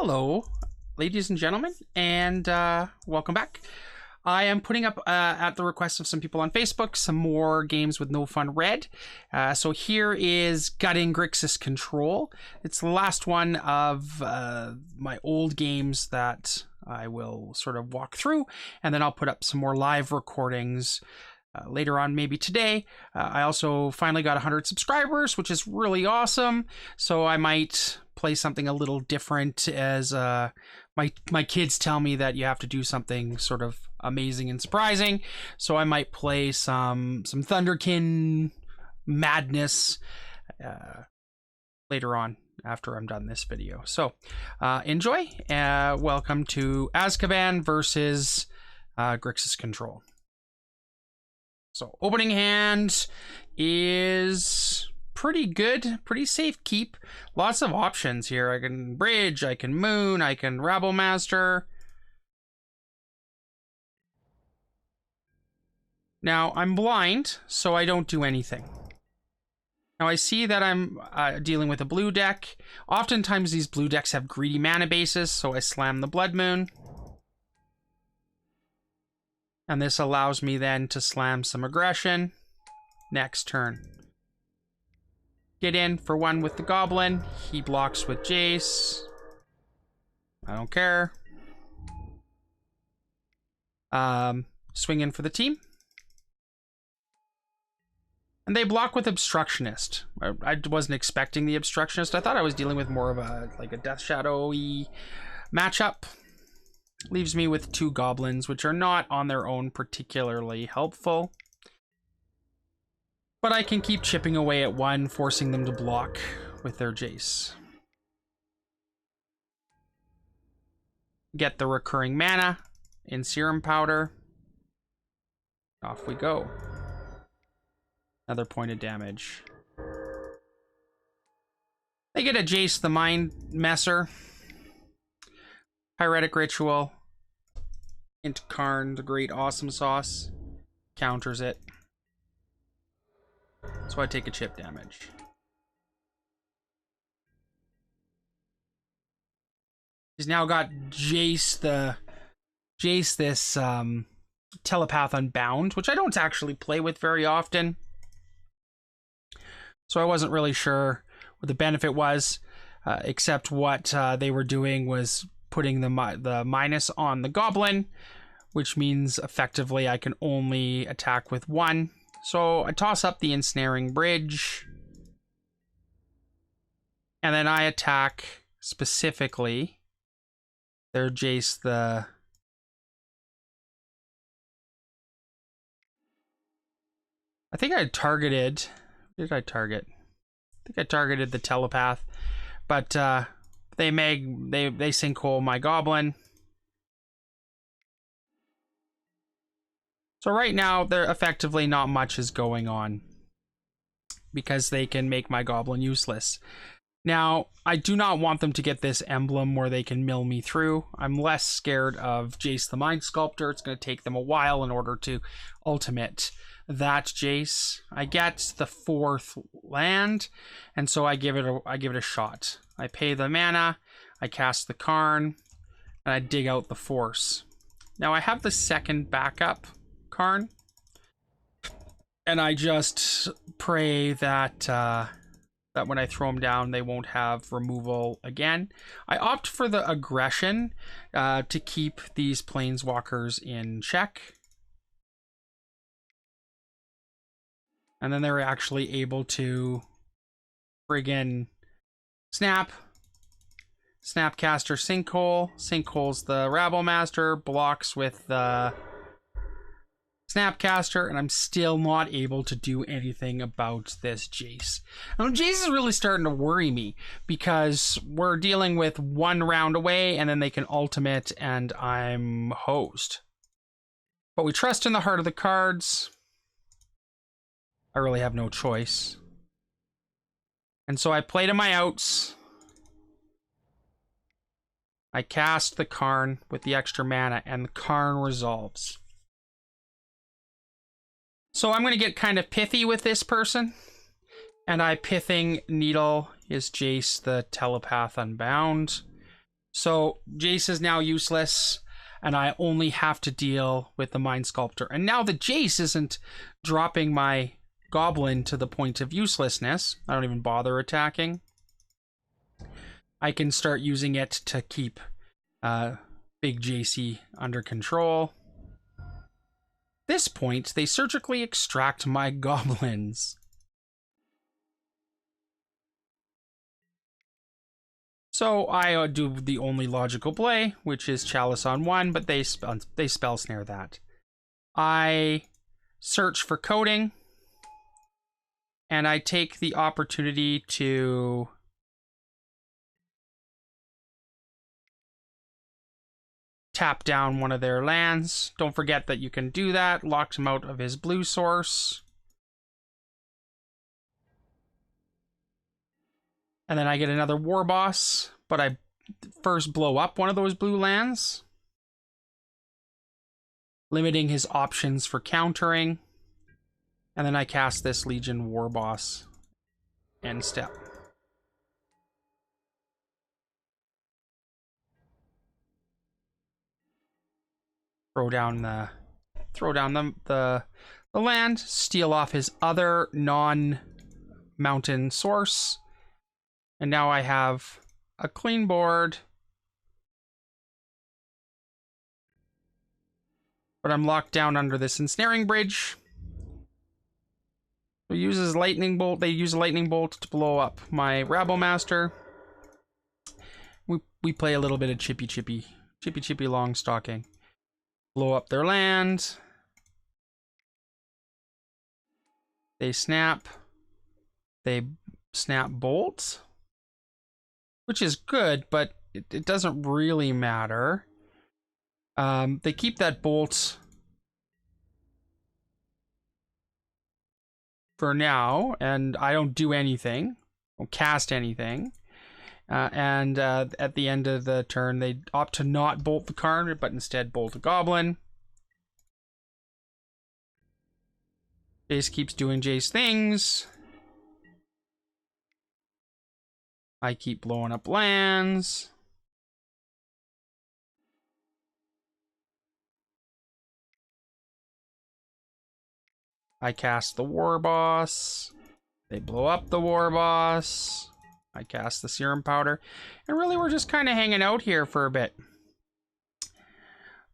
Hello, ladies and gentlemen, and welcome back. I am putting up, at the request of some people on Facebook, some more games with No Fun Red. So here is Gutting Grixis Control. It's the last one of my old games that I will sort of walk through, and then I'll put up some more live recordings later on, maybe today. I also finally got 100 subscribers, which is really awesome. So I might play something a little different, as my kids tell me that you have to do something sort of amazing and surprising. So I might play some Thunderkin madness later on after I'm done this video. So enjoy. Welcome to Azkahaban versus Grixis Control. So opening hand is pretty good, pretty safe keep. Lots of options here. I can bridge, I can moon, I can rabble master. Now I'm blind, so I don't do anything. Now I see that I'm dealing with a blue deck. Oftentimes these blue decks have greedy mana bases, so I slam the Blood Moon. And this allows me then to slam some aggression next turn. Get in for one with the Goblin. He blocks with Jace. I don't care. Swing in for the team. And they block with Obstructionist. I wasn't expecting the Obstructionist. I thought I was dealing with more of a Death Shadow-y matchup. Leaves me with two Goblins, which are not on their own particularly helpful. But I can keep chipping away at one, forcing them to block with their Jace. Get the recurring mana in Serum Powder. Off we go. Another point of damage. They get a Jace the Mind Messer. Pyretic Ritual into Karn, the Great Awesome Sauce. Counters it. So I take a chip damage. He's now got Jace this Telepath Unbound, which I don't actually play with very often. So I wasn't really sure what the benefit was, except what they were doing was putting the minus on the Goblin, which means effectively I can only attack with one. So I toss up the Ensnaring Bridge, and then I attack specifically their Jace the... I think I targeted... Who did I target? I think I targeted the Telepath, but they sinkhole my Goblin. So right now, there effectively not much is going on because they can make my Goblin useless. Now, I do not want them to get this emblem where they can mill me through. I'm less scared of Jace the Mind Sculptor. It's going to take them a while in order to ultimate that Jace. I get the fourth land, and so I give it a shot. I pay the mana, I cast the Karn, and I dig out the Force. Now I have the second backup Karn, and I just pray that that when I throw them down, they won't have removal again. I opt for the aggression to keep these planeswalkers in check. And then they're actually able to friggin' snap. Snapcaster Sinkhole. Sinkhole's the Rabble Master. Blocks with the Snapcaster. And I'm still not able to do anything about this Jace. Now, Jace is really starting to worry me, because we're dealing with one round away, and then they can ultimate, and I'm hosed. But we trust in the heart of the cards. I really have no choice. And so I play to my outs. I cast the Karn with the extra mana, and the Karn resolves. So I'm going to get kind of pithy with this person. And I Pithing Needle is Jace the Telepath Unbound. So Jace is now useless, and I only have to deal with the Mind Sculptor. And now the Jace isn't dropping my Goblin to the point of uselessness. I don't even bother attacking. I can start using it to keep Big JC under control. At this point, they surgically extract my goblins. So I do the only logical play, which is Chalice on 1, but they spell snare that. I search for coding, and I take the opportunity to tap down one of their lands. Don't forget that you can do that. Locked him out of his blue source. And then I get another war boss, but I first blow up one of those blue lands, limiting his options for countering. And then I cast this Legion war boss. End step. Throw down the land, steal off his other non-mountain source. And now I have a clean board. But I'm locked down under this ensnaring bridge. So uses lightning bolt. They use a lightning bolt to blow up my Rabble Master. We play a little bit of chippy long stalking. Blow up their land. They snap. They snap bolt, which is good, but it doesn't really matter. They keep that bolt for now, and I don't do anything. I don't cast anything. And at the end of the turn, they opt to not bolt the card, but instead bolt a goblin. Jace keeps doing Jace things. I keep blowing up lands. I cast the war boss. They blow up the war boss. I cast the serum powder. And really, we're just kind of hanging out here for a bit.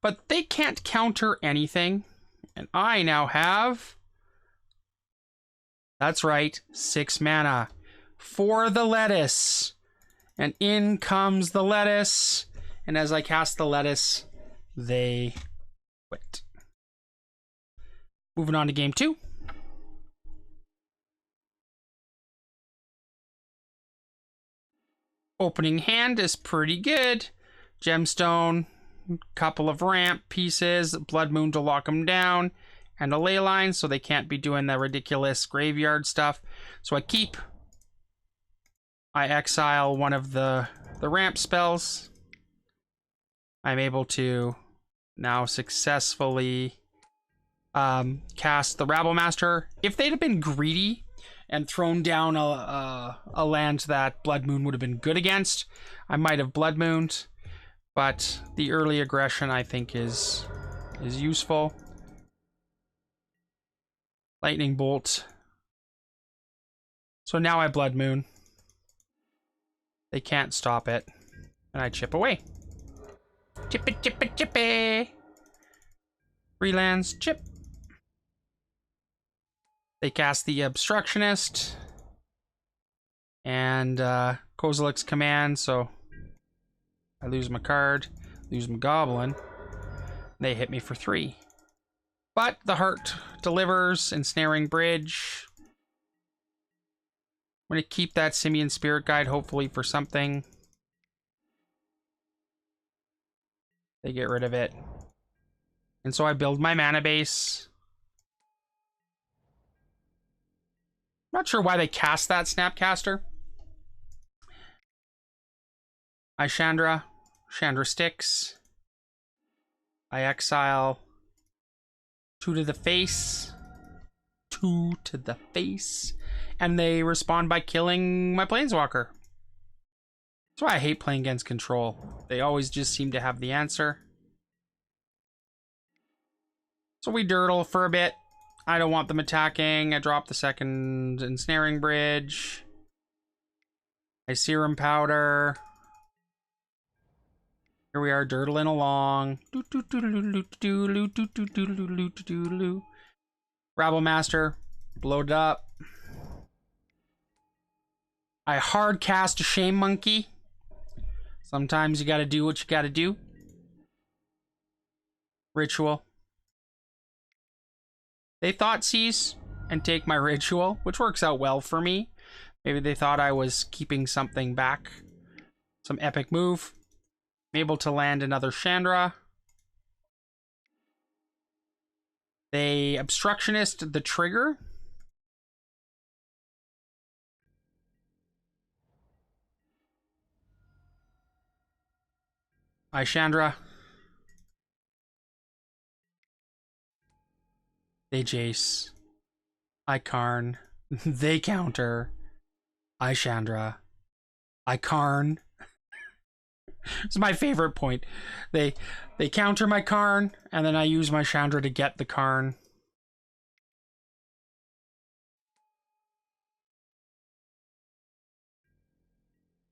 But they can't counter anything. And I now have... That's right, 6 mana. For the lettuce. And in comes the lettuce. And as I cast the lettuce, they quit. Moving on to game 2. Opening hand is pretty good. Gemstone, couple of ramp pieces, Blood Moon to lock them down, and a ley line so they can't be doing the ridiculous graveyard stuff. So I exile one of the ramp spells. I'm able to now successfully cast the Rabble Master. If they'd have been greedy and thrown down a land that Blood Moon would have been good against, I might have Blood Mooned. But the early aggression, I think, is useful. Lightning Bolt. So now I Blood Moon. They can't stop it. And I chip away. Chippy, chippy, chippy. 3 lands, chip. They cast the Obstructionist. And Kozilek's Command, so I lose my card, lose my Goblin. They hit me for 3. But the Heart delivers, Ensnaring Bridge. I'm going to keep that Simian Spirit Guide, hopefully for something. They get rid of it. And so I build my mana base. Not sure why they cast that Snapcaster. I Chandra sticks. I exile 2 to the face. 2 to the face. And they respond by killing my Planeswalker. That's why I hate playing against control. They always just seem to have the answer. So we dirtle for a bit. I don't want them attacking. I drop the second ensnaring bridge. I serum powder. Here we are dirtling along. Rabble Master, blow it up. I hard cast a Shame Monkey. Sometimes you gotta do what you gotta do. Ritual. They thought seize and take my ritual, which works out well for me. Maybe they thought I was keeping something back. Some epic move. I'm able to land another Chandra. They obstructionist the trigger. I Chandra. They Jace. I Karn. They counter. I Chandra. I Karn. It's my favorite point. They counter my Karn, and then I use my Chandra to get the Karn.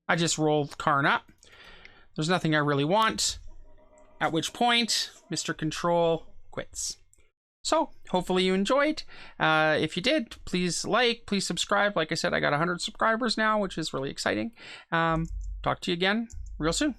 I just rolled Karn up. There's nothing I really want. At which point, Mr. Control quits. So, hopefully you enjoyed. If you did, please like, please subscribe. Like I said, I got 100 subscribers now, which is really exciting. Talk to you again real soon.